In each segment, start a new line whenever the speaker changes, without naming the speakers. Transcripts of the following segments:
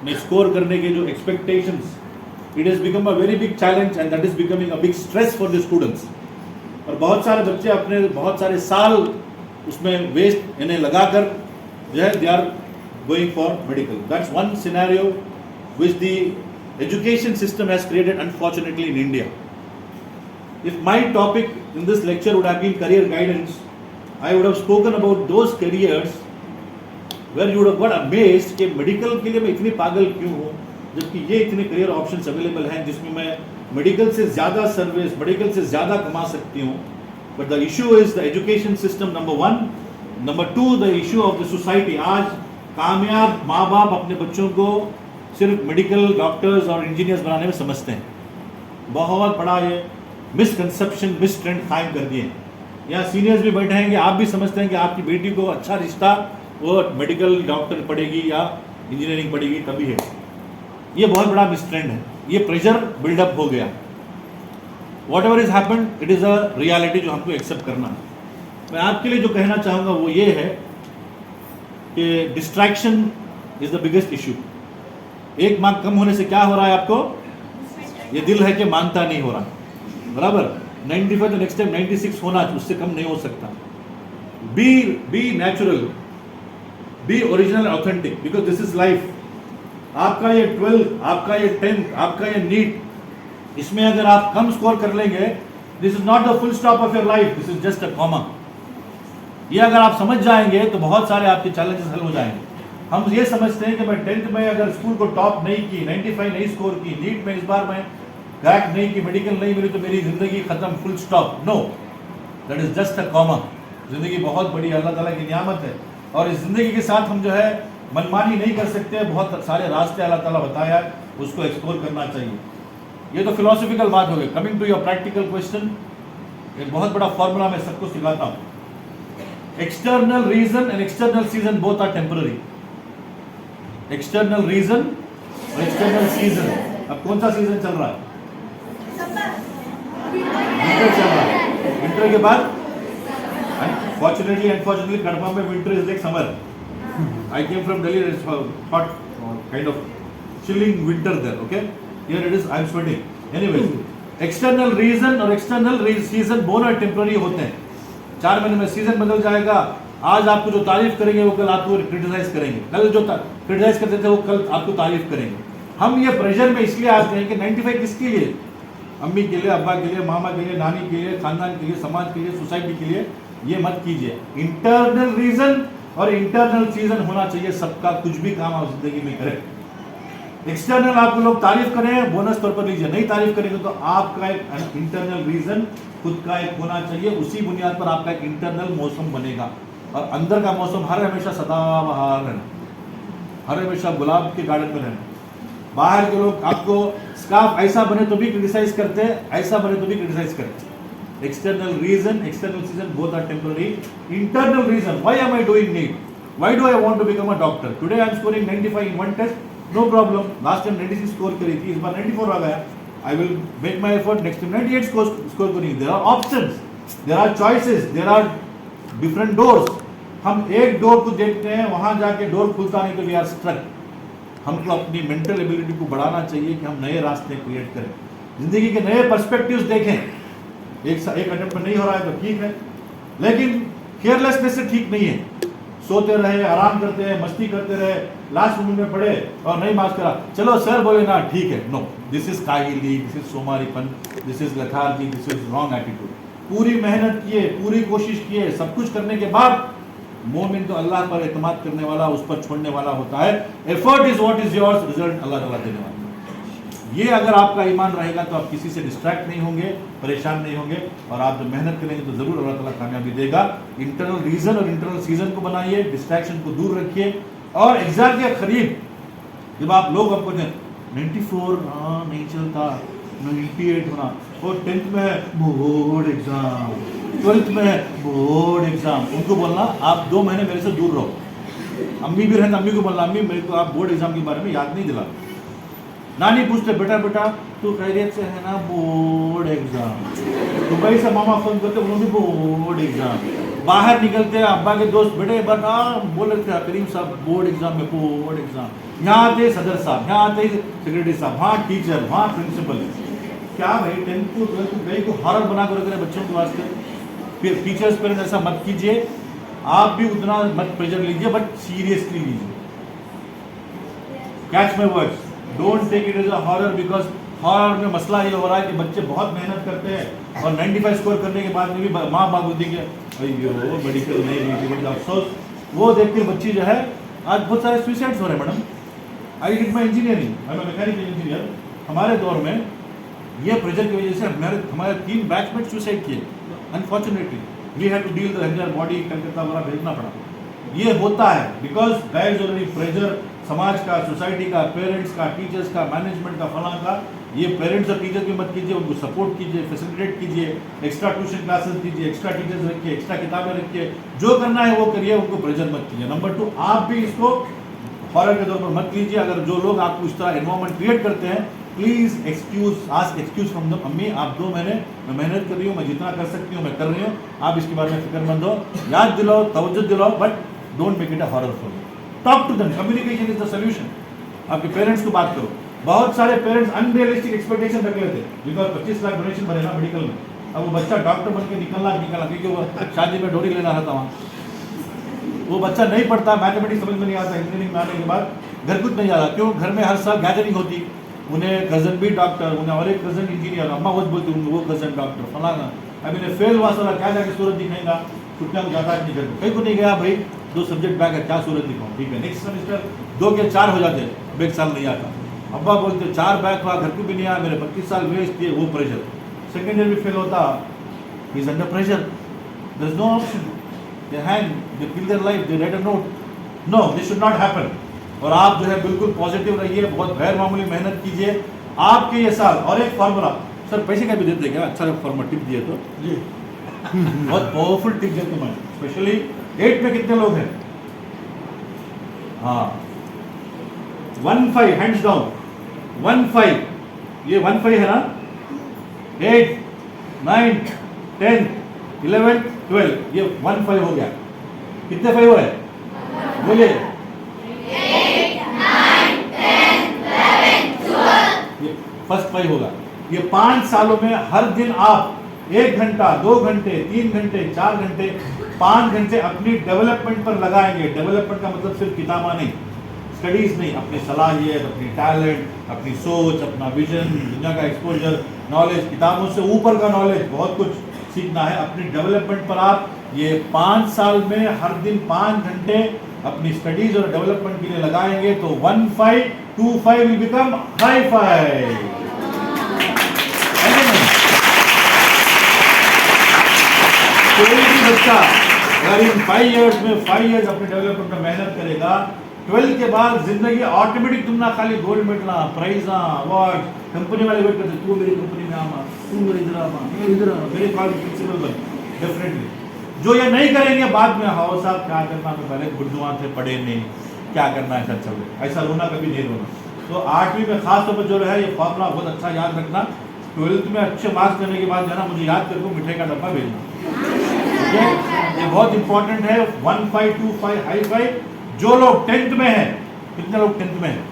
में स्कोर करने के जो expectations, it has become a very big challenge and that is becoming a big stress for the students. और बहुत सारे बच्चे अपने बहुत सारे साल उसमें वेस्ट इन्हें लगाकर जो है they are going for medical. That's one scenario which the education system has created unfortunately in India. If my topic in this lecture would have been career guidance, I would have spoken about those careers where you would have got amazed कि medical के लिए मैं इतनी पागल क्यों हूँ, जबकि ये इतने करियर ऑप्शंस अवेलेबल हैं जिसमें मैं मेडिकल से ज़्यादा सर्विस, मेडिकल से ज़्यादा कमा सकती हूँ। But the issue is the education system, number one. Number two, the issue of the society. आज कामयाब माँ बाप अपने बच्चों को सिर्फ मेडिकल डॉक्टर्स और इंजीनियर्स बनाने में समझते हैं। बहुत बड़ा ये मिसकंसेप्शन, मिस ट्रेंड कायम कर दिए। यहाँ सीनियर्स भी बैठे हैं कि आप भी समझते हैं कि आपकी बेटी को अच्छा रिश्ता वो मेडिकल डॉक्टर पढ़ेगी या इंजीनियरिंग पढ़ेगी तभी है। ये बहुत बड़ा मिस ट्रेंड है, ये प्रेशर बिल्डअप हो गया। What ever is happen, it is a reality जो हमको एक्सेप्ट करना है। मैं आपके लिए जो कहना चाहूँगा वो ये है कि distraction is the biggest issue. एक मार्क कम होने से क्या हो रहा है आपको, ये दिल है कि मानता नहीं हो रहा, बराबर। 95 तो नेक्स्ट टाइम 96 होना, उससे कम नहीं हो सकता। Be natural, be original, authentic, because this is life. आपका ये 12, आपका ये 10, आपका ये नीट, इसमें अगर आप कम स्कोर कर लेंगे, this is not the full stop of your life, this is just a comma. ये अगर आप समझ जाएंगे तो बहुत सारे आपके चैलेंजेस हल हो जाएंगे। हम ये समझते हैं कि मैं 10th में अगर स्कूल को टॉप नहीं की, 95 नहीं स्कोर की, नीट में इस बार मैं क्रैक नहीं की, मेडिकल नहीं मिली तो मेरी जिंदगी खत्म, full stop. No, that is just a comma. जिंदगी बहुत बड़ी अल्लाह ताला की नियामत है और इस जिंदगी के साथ हम जो है मनमानी नहीं कर सकते। बहुत सारे रास्ते अल्लाह ताला बताया है, उसको एक्सप्लोर करना चाहिए। ये तो फिलोसफिकल बात हो गई। Coming to your practical question, एक बहुत बड़ा फॉर्मूला मैं सबको सिखाता हूँ। External reason and external season both are temporary. External reason और एक्सटर्नल सीजन। अब कौन सा सीजन चल रहा है? विंटर चल रहा है। विंटर के बाद फॉर्चुनेटली अनफॉर्चुनेटली कड़पा में winter is like summer. I came from Delhi, it's hot kind of chilling winter there, okay. Here it is, I am sweating. Anyways, external reason और external season both are temporary होते हैं। 4 महीने में season बदल जाएगा। आज आपको जो तारीफ करेंगे वो कल आपको क्रिटिसाइज करेंगे, कल जो क्रिटिसाइज करते थे वो कल आपको तारीफ करेंगे। हम ये प्रेशर में इसलिए आते हैं कि 95 किसके लिए? अम्मी के लिए, अब्बा के लिए, मामा के लिए, नानी के लिए, खानदान के लिए, समाज के लिए, सोसाइटी के लिए। ये मत कीजिए। इंटरनल रीजन और इंटरनल सीजन होना चाहिए सबका, कुछ भी काम आप जिंदगी में करें। एक्सटर्नल आपको लोग तारीफ करें, बोनस तौर पर लीजिए। नहीं तारीफ करेंगे तो आपका एक इंटरनल रीजन खुद का एक होना चाहिए। उसी बुनियाद पर आपका एक इंटरनल मौसम बनेगा और अंदर का मौसम हर हमेशा सदाबहार रहना, हर हमेशा गुलाब के गार्डन में रहना। बाहर के लोग आपको स्कार्फ ऐसा बने तो भी क्रिटिसाइज करते हैं, ऐसा बने तो भी क्रिटिसाइज करते हैं। External reason, external season both are temporary. Internal reason, why am I doing NEET, why do I want to become a doctor? Today I am scoring 95 in one test, no problem. Last time 96 score करी थी, इस बार 94 आ गया। I will make my effort, next time 98 score करेंगे। There are options, there are choices, there are different doors. हम एक door को देखते हैं, वहां जाके डोर खुलता नहीं तो वी आर स्ट्रक। हमको अपनी मेंटल एबिलिटी को बढ़ाना चाहिए कि हम नए रास्ते क्रिएट करें, जिंदगी के नए पर्सपेक्टिव्स देखें। एक अटेम्प्ट में नहीं हो रहा है तो ठीक है, लेकिन केयरलेसनेस से ठीक नहीं है। सोते रहे, आराम करते रहे, मस्ती करते रहे, लास्ट मोमेंट में पढ़े और नहीं मार्क्स करा, चलो सर बोले ना ठीक है। नो, दिस इज काहिली, दिस इज सोमारीपन, this is lethargy, this is wrong attitude. पूरी मेहनत किए, पूरी कोशिश किए, सब कुछ करने के बाद मोमिन तो अल्लाह पर एतमाद करने वाला, उस पर छोड़ने वाला होता है। Effort is what is yours, result Allah ताला देने वाला। ये अगर आपका ईमान रहेगा तो आप किसी से डिस्ट्रैक्ट नहीं होंगे, परेशान नहीं होंगे, और आप जब मेहनत करेंगे तो जरूर अल्लाह ताला कामयाबी देगा। इंटरनल रीजन और इंटरनल सीजन को बनाइए, डिस्ट्रैक्शन को दूर रखिए। और एग्जाम के करीब जब आप लोग आपको 94 नहीं चलता, 98 होना, और 10th में बोर्ड एग्जाम, 12th में बोर्ड एग्जाम, उनको बोलना आप 2 महीने मेरे से दूर रहो। अम्मी भी रहना, अम्मी को बोलना अम्मी मेरे को आप बोर्ड एग्जाम के बारे में याद नहीं दिला। नानी पूछते बेटा बेटा तू खैरियत से है ना, बोर्ड एग्जाम। दुबई से मामा फोन करते उन्होंने बोर्ड एग्जाम। बाहर निकलते हैं अब्बा के दोस्त बेटे बना बोल रहे थे करीम साहब बोर्ड एग्जाम में बोर्ड एग्जाम, यहाँ आते सदर साहब, यहाँ आते सेक्रेटरी साहब, वहाँ टीचर, वहाँ प्रिंसिपल। क्या भाई 10th को 12th को गई को हॉरर बना कर रख रहे बच्चों के वास्ते। फिर टीचर्स पर ऐसा मत कीजिए, आप भी उतना मत प्रेशर लीजिए, बट सीरियसली लीजिए। Catch my words, don't take it as a horror, because horror में मसला ये हो रहा है कि बच्चे बहुत मेहनत करते हैं और 95 स्कोर करने के बाद में भी माँ बाप बोलती है अयो मेडिकल नहीं हुई थी, बड़ी अफसोस। वो देख के बच्ची जो है, आज बहुत सारे सुसाइड्स हो रहे हैं madam. I did my engineering, I am mechanical engineer. हमारे दौर में ये प्रेशर की वजह से हमारे 3 बैचमेट सुसाइड किए। Unfortunately we have to deal the entire body, Calcutta वाला भेजना पड़ा। ये होता है because there is already pressure, समाज का, सोसाइटी का, पेरेंट्स का, टीचर्स का, मैनेजमेंट का, फलां का। ये पेरेंट्स और टीचर की मत कीजिए, उनको सपोर्ट कीजिए, फैसिलिटेट कीजिए, एक्स्ट्रा ट्यूशन क्लासेस दीजिए, एक्स्ट्रा टीचर्स रखिए, एक्स्ट्रा किताबें रखिए, जो करना है वो करिए, उनको प्रेशर मत कीजिए। नंबर 2, आप भी इसको हॉरर के तौर पर मत लीजिए। अगर जो लोग आपको इस तरह एनवायरमेंट क्रिएट करते हैं, please ask excuse from the अम्मी, आप 2 महीने मैं मेहनत कर रही हूँ, मैं जितना कर सकती हूँ मैं कर रही हूँ, आप इसके बारे में फिक्रमंद हो, याद दिलाओ, तवज्जो दिलाओ, but don't make it a horror for you. Talk to them, communication is the solution. आपके पेरेंट्स को बात करो। बहुत सारे पेरेंट्स अनरियलिस्टिक एक्सपेक्टेशन रख लेते हैं, बिकॉज 25 लाख डोनेशन भरे ना मेडिकल में, अब वो बच्चा डॉक्टर बन के निकलना क्योंकि वो शादी में डोरी लेना रहता वहाँ, वो बच्चा नहीं पढ़ता, मैथमेटिक्स समझ में नहीं आता, इंजीनियरिंग में आने के बाद घर कुछ नहीं आता। क्यों? घर में हर साल गैदरिंग होती, उन्हें कज़न भी डॉक्टर, उन्हें और एक कज़न इंजीनियर, अम्मा बहुत बोलती वो कज़न डॉक्टर फलाना। अब इन्हें फेल हुआ सारा क्या जाके सूरत दिखाएगा, छुट्टियाँ को जाता है नहीं घर कहीं को नहीं गया भाई, 2 सब्जेक्ट बैक है, क्या सूरत दिखाऊँ, ठीक है नेक्स्ट सेमेस्टर 2 के 4 हो जाते, अब 1 साल नहीं आता। अब्बा बोलते 4 बैक हुआ, घर को भी नहीं आया, मेरे 25 साल वेस्ट किए, वो प्रेशर। सेकेंड ईयर भी फेल होता, he is under pressure, there is no option, they hang, they kill their life, they write a note, no this should not happen. और आप जो है बिल्कुल पॉजिटिव रहिए, बहुत गैर मामूली मेहनत कीजिए। आपके ये साल, और एक फार्मूला, सर पैसे का भी देते हैं क्या? अच्छा फार्मूला टिप दिए तो जी बहुत पावरफुल टिप देते मैं, स्पेशली 8 में कितने लोग हैं? हाँ 1-5 हैंड्स डाउन, 1-5, ये 1-5 है ना, 8, 9, 10, 11, 12, ये 1-5 हो गया। कितने 5 हुए बोलिए? 8, 9, 10, 11, 12, ये फर्स्ट 5 होगा। ये 5 सालों में हर दिन आप 1 घंटा, 2 घंटे, 3 घंटे, 4 घंटे, 5 घंटे अपनी डेवलपमेंट पर लगाएंगे। डेवलपमेंट का मतलब सिर्फ किताबा नहीं, स्टडीज नहीं, अपनी सलाहियत, अपनी टैलेंट, अपनी सोच, अपना विजन, दुनिया का एक्सपोजर, नॉलेज, किताबों से ऊपर का नॉलेज, बहुत कुछ सीखना है। अपनी डेवलपमेंट पर आप ये 5 साल में हर दिन 5 घंटे अपनी स्टडीज और डेवलपमेंट के लिए लगाएंगे तो 1525 विल बिकम हाई फाइव। कोई भी बच्चा अगर इन 5 इयर्स में 5 इयर्स अपने डेवलपमेंट में मेहनत करेगा, 12 के बाद जिंदगी ऑटोमेटिक, तुम ना खाली गोल्ड मेडल, प्राइजा, अवार्ड, कंपनी वाले वेट करते, तू मेरी कंपनी में आमा, तू मेरे इधर आमा, इधर मेरे कॉलेज प्रिंसिपल बन। डेफिनेटली जो ये नहीं करेंगे बाद में, हाँ साहब क्या करना, तो पहले बुढ़ुआ थे, पढ़े नहीं, क्या करना है, चल चल, ऐसा रोना कभी नहीं रोना। तो 8वीं में खास तौर पर जो है ये फॉर्मूला बहुत अच्छा याद रखना। 12th में अच्छे मार्क्स करने के बाद जाना, मुझे याद करके मिठाई का डब्बा भेजना, ठीक है? ये बहुत इंपॉर्टेंट है। 1525 हाई फाइव। जो लोग 10th में हैं, कितने लोग 10th में हैं?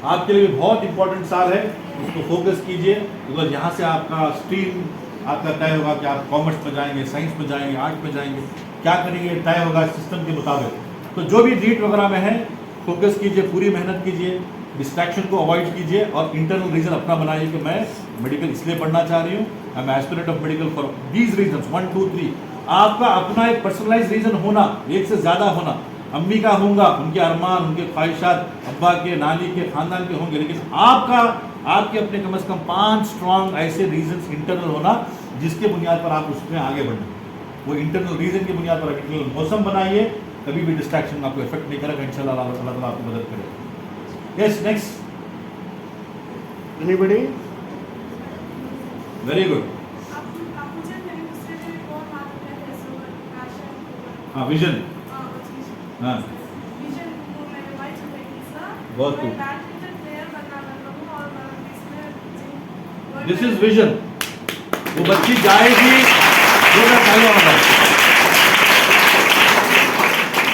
आपके लिए बहुत इंपॉर्टेंट साल है, उसको फोकस कीजिए, बिकॉज यहाँ से आपका स्ट्रीम आपका तय होगा कि आप कॉमर्स में जाएंगे, साइंस में जाएंगे, आर्ट में जाएंगे, क्या करेंगे तय होगा सिस्टम के मुताबिक। तो जो भी नीट वगैरह में है, फोकस कीजिए, पूरी मेहनत कीजिए, डिस्ट्रैक्शन को अवॉइड कीजिए और इंटरनल रीजन अपना बनाइए कि मैं मेडिकल इसलिए पढ़ना चाह रही हूँ, I am aspirant of medical for these reasons 1, 2, 3। आपका अपना एक पर्सनलाइज रीजन होना, एक से ज़्यादा होना। अम्मी का होगा, उनके अरमान, उनके ख्वाहिशात, अब्बा के, नानी के, खानदान के होंगे, लेकिन आपके अपने कम से कम 5 स्ट्रॉन्ग ऐसे रीजंस इंटरनल होना जिसके बुनियाद पर आप उसमें आगे बढ़ें। वो इंटरनल रीजन की बुनियाद पर इंटरनल मौसम बनाइए, कभी भी डिस्ट्रैक्शन आपको इफेक्ट नहीं करेगा, इंशाल्लाह अल्लाह ताला आपको मदद करेगा। Yes, next anybody? Very good. हाँ, विजन, हाँ बहुत खूब। This is vision. वो बच्ची जाएगी जो मैं पहले वाला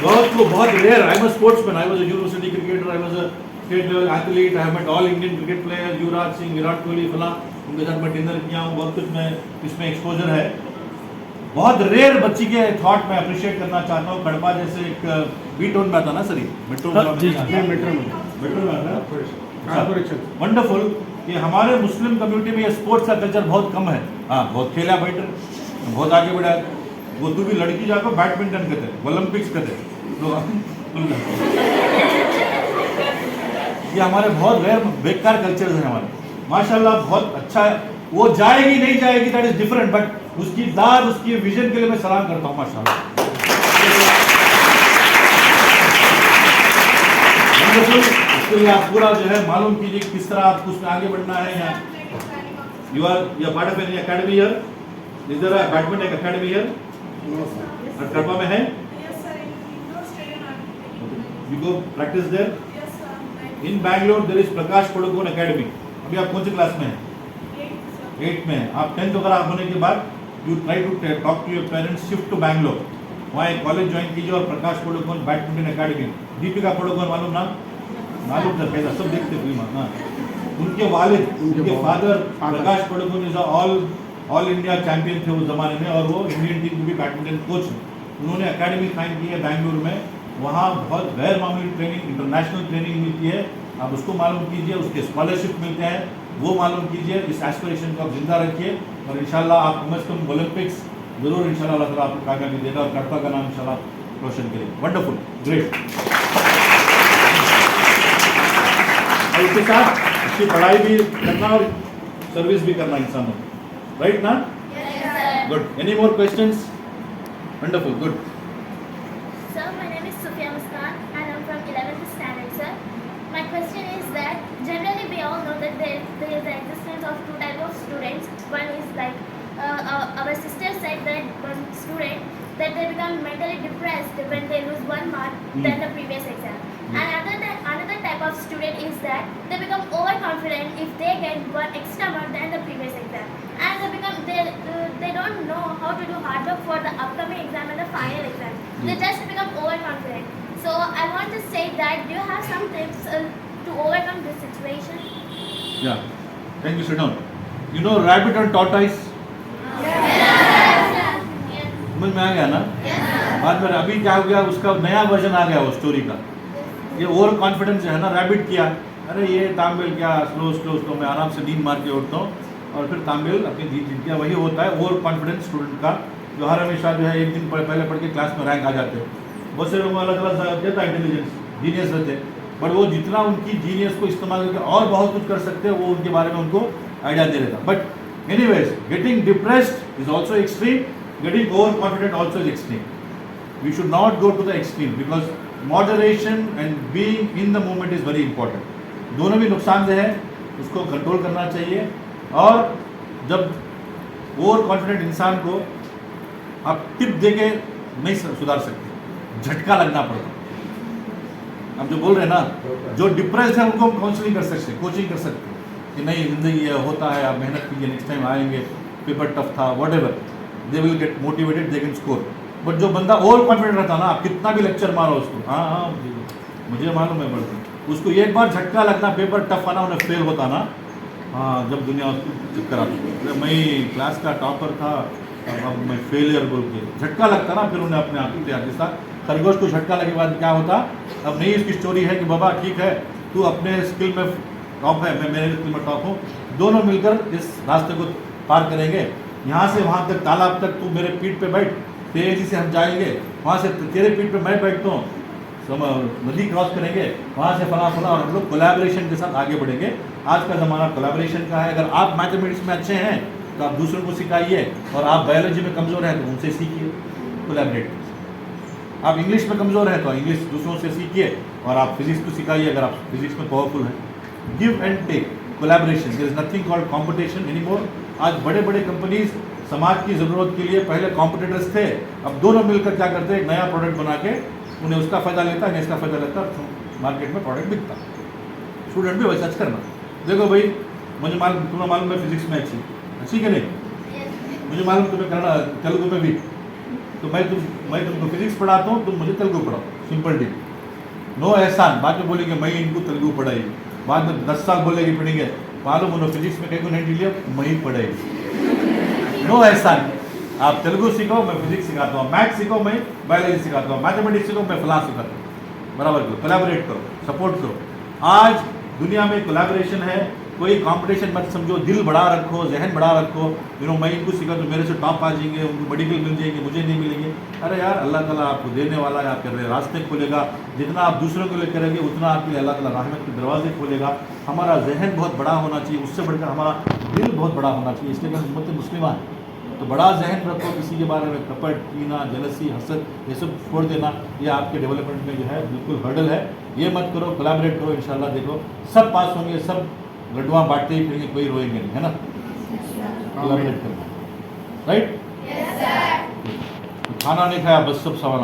बहुत rare. I am a sportsman. I was a university cricketer. I was a state level athlete. I have met all Indian cricket players, Yuvraj Singh, Virat Kohli, फला. उनके साथ मैं डिनर किया हूँ. बहुत कुछ मैं इसमें एक्सपोजर है. बहुत रेयर बच्ची के थॉट मैं अप्रिशिएट करना चाहता हूँ. कड़पा जैसे एक बी टोन में आता ना सर, मेट्रो में आता. वंडरफुल कि हमारे मुस्लिम कम्युनिटी में ये स्पोर्ट्स का कल्चर बहुत कम है. हाँ, बहुत खेला बेटर, बहुत आगे बढ़ा. वो तू भी लड़की जाकर बैडमिंटन करते, ओलंपिक्स करते. तो ये हमारे बहुत रेयर बेकार कल्चर है हमारे. माशाल्लाह बहुत अच्छा है. वो जाएगी नहीं जाएगी दैट इज डिफरेंट, बट उसकी दाद, उसकी विजन के लिए मैं सलाम करता हूँ. माशाल्लाह इसके लिए आप पूरा जो है मालूम कीजिए किस तरह आपको उसमें आगे बढ़ना है. यहाँ you are part of any academy here. Is there a badminton academy here? Kadapa में है? You go practice there. In Bangalore there is Prakash Padukone academy. अभी आप कौन सी क्लास में हैं? 8th में. आप 10th वगैरह होने के बाद you try to talk to your parents, shift to Bangalore. वहाँ एक कॉलेज ज्वाइन कीजिए और प्रकाश पडुकोन बैडमिंटन अकेडमी. दीपिका पडुकोन मालूम ना? मालूम था कैसा सब देखते फिल्म. हाँ, उनके वालिद, उनके father Prakash Padukone is all India champion थे उस जमाने में, और वो इंडियन टीम के भी बैडमिंटन कोच हैं. उन्होंने अकेडमी कायम की है बैंगलोर में. वहाँ बहुत गैर मामूली ट्रेनिंग, इंटरनेशनल ट्रेनिंग मिलती है. आप उसको मालूम कीजिए. उसके स्कॉलरशिप मिलते हैं, वो मालूम कीजिए. इस एस्पिरेशन को आप जिंदा रखिए और इंशाल्लाह आप कम से कम ओलंपिक्स जरूर इंशाल्लाह अल्लाह ताला आपको कामयाबी देगा और कड़पा का नाम इंशाल्लाह रोशन करेगा. Wonderful, great. और इसके साथ इसकी पढ़ाई भी करना और सर्विस भी करना इंसानों, राइट ना? Good. Any more questions? Wonderful, good.
Sir, my name is Sufia Muskan and I'm from 11th standard, sir. My question is that generally we all know that there is the existence of two types of students. One is like our sister said that one student that they become mentally depressed when they lose one mark than the previous exam. And another type of student is that they become overconfident if they get one extra mark than the previous exam. And they don't know how to do hard work for the upcoming exam and the final exam. They just become overconfident. So I want to say that do you have some tips to overcome this situation?
Yeah. Thank you. Sit down. You know rabbit and tortoise? समझ में आ गया ना? बाद में अभी क्या हो गया, उसका नया वर्जन आ गया वो स्टोरी का. ये ओवर कॉन्फिडेंस है ना. रैबिट किया, अरे ये तांबेल क्या स्लो स्लो स्लो मैं आराम से नींद मार के उठता हूँ और फिर तांबेल अपनी जीत गया. वही होता है ओवर कॉन्फिडेंस स्टूडेंट का, जो हर हमेशा जो है एक दिन पहले पढ़ के क्लास में रैंक आ जाते हैं. बहुत से लोग अलग अलग देता इंटेलिजेंस, जीनियस रहते हैं, बट वो जितना उनकी जीनियस को इस्तेमाल करके और बहुत कुछ कर सकते हैं वो उनके बारे में उनको आइडिया दे देता. But anyways, getting depressed is also extreme, getting over confident also is extreme. We should not go to the extreme because moderation and being in the moment is very important. दोनों भी नुकसानदेह है, उसको control करना चाहिए. और जब over confident इंसान को आप टिप देके नहीं सुधार सकते, झटका लगना पड़ता. अब जो बोल रहे हैं ना, जो डिप्रेस्ड है उनको हम काउंसलिंग कर सकते, कोचिंग कर सकते कि नहीं जिंदगी ये होता है, आप मेहनत कीजिए, नेक्स्ट टाइम आएंगे, पेपर टफ था, what ever, they will get motivated, they can score. But जो बंदा ओवर कॉन्फिडेंट रहता ना, आप कितना भी लेक्चर मारो उसको, हाँ हाँ मुझे मालूम है बढ़ता, उसको एक बार झटका लगना, पेपर टफ आना, उन्हें फेल होता ना, हाँ जब दुनिया उसको चक्कर आती, मैं क्लास का टॉपर था अब मैं फेलियर बोल के झटका लगता ना, फिर उन्हें अपने आप को तैयार. जैसा खरगोश को झटका लगे बाद क्या होता. अब नहीं इसकी स्टोरी है कि बाबा ठीक है तू अपने स्किल में टॉप है, मैं मेरे स्किल में टॉप हूँ, दोनों मिलकर इस रास्ते को पार करेंगे. यहाँ से वहाँ तक तालाब तक तू मेरे पीठ पे बैठ, तेजी से हम जाएंगे, वहाँ से तेरे पीठ पे मैं बैठता हूँ, नदी क्रॉस करेंगे, वहाँ से फला फला, और हम लोग कोलैबोरेशन के साथ आगे बढ़ेंगे. आज का ज़माना कोलैबोरेशन का है. अगर आप मैथमेटिक्स में अच्छे हैं तो आप दूसरों को सिखाइए, और आप बायोलॉजी में कमज़ोर हैं तो उनसे सीखिए, कोलैबोरेट. आप इंग्लिश में कमज़ोर हैं तो इंग्लिश दूसरों से सीखिए, और आप फिजिक्स को सिखाइए अगर आप फिजिक्स में पावरफुल हैं. Give and take, collaboration. There is nothing called competition any more. आज बड़े बड़े कंपनीज समाज की ज़रूरत के लिए पहले कॉम्पिटिटर्स थे, अब दोनों मिलकर क्या करते हैं, एक नया प्रोडक्ट बना के उन्हें उसका फ़ायदा लेता है, इसका फ़ायदा लेता है, मार्केट में प्रोडक्ट बिकता. स्टूडेंट भी वैसा करना. देखो भाई, मुझे मालूम, तुम्हें मालूम मैं फिजिक्स में अच्छी कि नहीं, मुझे मालूम तुम्हें कन्नड़ा तेलुगु में भी तो मैं तुमको फिजिक्स पढ़ाता हूँ, तुम मुझे तेलुगु पढ़ाओ, सिंपल डील। नो एहसान, बाद में बोलेंगे मैं इनको तेलुगु पढ़ाई, बाद में 10 साल बोलेंगे पढ़ेंगे, मालूम उन्होंने फिजिक्स में कहीं को नहीं लिया, मैं ही पढ़ाई। नो एहसान, आप तेलुगु सीखो, मैं फिजिक्स सिखाता हूँ, मैथ्स सीखो, मैं बायोलॉजी सिखाता हूँ, मैथमेटिक्स सीखो, मैं फिलास सिखाता हूँ। बराबर करो, कोलैबोरेट करो, सपोर्ट करो। आज दुनिया में कोलैबोरेशन है, कोई कंपटीशन मत समझो, दिल बड़ा रखो, जहन बड़ा रखो। मैं इनको सीखा तो मेरे से टॉप आ जाएंगे, उनको मेडिकल मिल जाएंगे, मुझे नहीं मिलेंगे। अरे यार, अल्लाह ताला आपको देने वाला है, आपके रास्ते खोलेगा। जितना आप दूसरों को लेकर करेंगे उतना आपके अल्लाह ताला रहमत के दरवाजे खोलेगा। हमारा जहन बहुत बड़ा होना चाहिए, उससे बढ़कर हमारा दिल बहुत बड़ा होना चाहिए। इसलिए मैं उम्मत मुस्लिमा है तो बड़ा जहन रखो, किसी के बारे में कपट, कीना, जलसी, हसद, ये सब छोड़ देना। ये आपके डेवलपमेंट में जो है बिल्कुल हर्डल है। ये मत करो, कोलैबोरेट करो, इंशाल्लाह देखो सब पास होंगे, सब लड्डुआ बांटते ही फिरेंगे, कोई रोएंगे नहीं, है ना। कोलैबोरेट करना, राइट। खाना नहीं खाया, बस सब सवाल।